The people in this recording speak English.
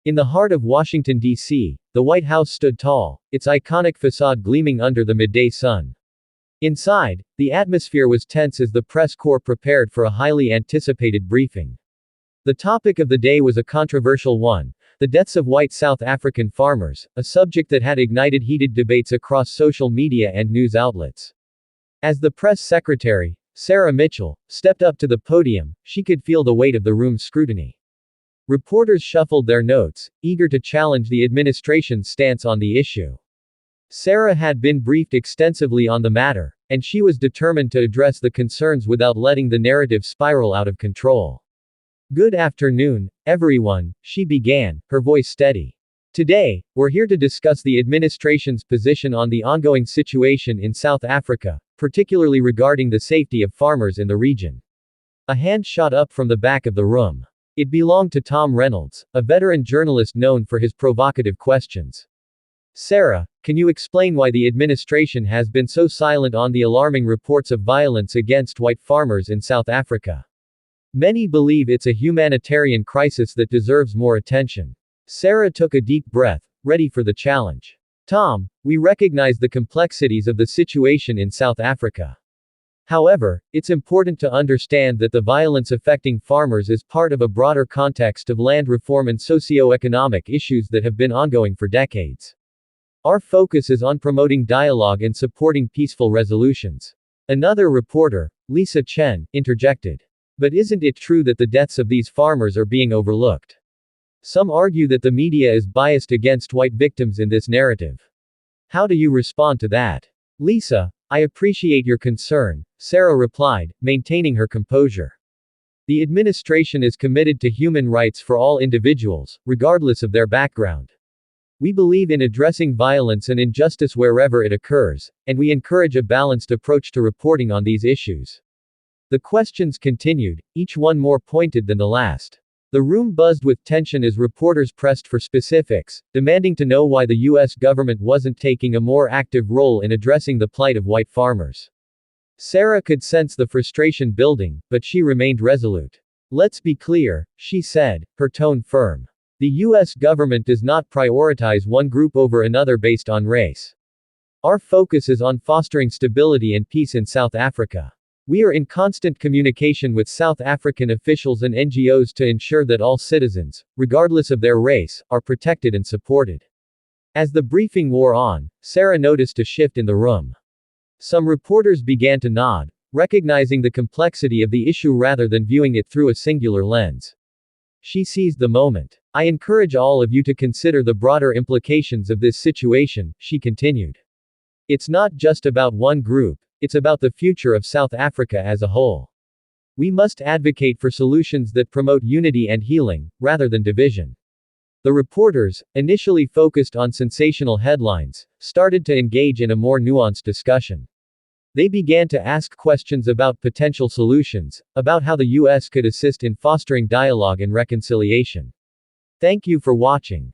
In the heart of Washington, D.C., the White House stood tall, its iconic facade gleaming under the midday sun. Inside, the atmosphere was tense as the press corps prepared for a highly anticipated briefing. The topic of the day was a controversial one: the deaths of white South African farmers, a subject that had ignited heated debates across social media and news outlets. As the press secretary, Sarah Mitchell, stepped up to the podium, she could feel the weight of the room's scrutiny. Reporters shuffled their notes, eager to challenge the administration's stance on the issue. Sarah had been briefed extensively on the matter, and she was determined to address the concerns without letting the narrative spiral out of control. "Good afternoon, everyone," she began, her voice steady. "Today, we're here to discuss the administration's position on the ongoing situation in South Africa, particularly regarding the safety of farmers in the region." A hand shot up from the back of the room. It belonged to Tom Reynolds, a veteran journalist known for his provocative questions. "Sarah, can you explain why the administration has been so silent on the alarming reports of violence against white farmers in South Africa? Many believe it's a humanitarian crisis that deserves more attention." Sarah took a deep breath, ready for the challenge. "Tom, we recognize the complexities of the situation in South Africa. However, it's important to understand that the violence affecting farmers is part of a broader context of land reform and socio-economic issues that have been ongoing for decades. Our focus is on promoting dialogue and supporting peaceful resolutions." Another reporter, Lisa Chen, interjected. "But isn't it true that the deaths of these farmers are being overlooked? Some argue that the media is biased against white victims in this narrative. How do you respond to that?" "Lisa, I appreciate your concern," Sarah replied, maintaining her composure. "The administration is committed to human rights for all individuals, regardless of their background. We believe in addressing violence and injustice wherever it occurs, and we encourage a balanced approach to reporting on these issues." The questions continued, each one more pointed than the last. The room buzzed with tension as reporters pressed for specifics, demanding to know why the U.S. government wasn't taking a more active role in addressing the plight of white farmers. Sarah could sense the frustration building, but she remained resolute. "Let's be clear," she said, her tone firm. "The U.S. government does not prioritize one group over another based on race. Our focus is on fostering stability and peace in South Africa. We are in constant communication with South African officials and NGOs to ensure that all citizens, regardless of their race, are protected and supported." As the briefing wore on, Sarah noticed a shift in the room. Some reporters began to nod, recognizing the complexity of the issue rather than viewing it through a singular lens. She seized the moment. "I encourage all of you to consider the broader implications of this situation," she continued. "It's not just about one group. It's about the future of South Africa as a whole. We must advocate for solutions that promote unity and healing, rather than division." The reporters, initially focused on sensational headlines, started to engage in a more nuanced discussion. They began to ask questions about potential solutions, about how the U.S. could assist in fostering dialogue and reconciliation. Thank you for watching.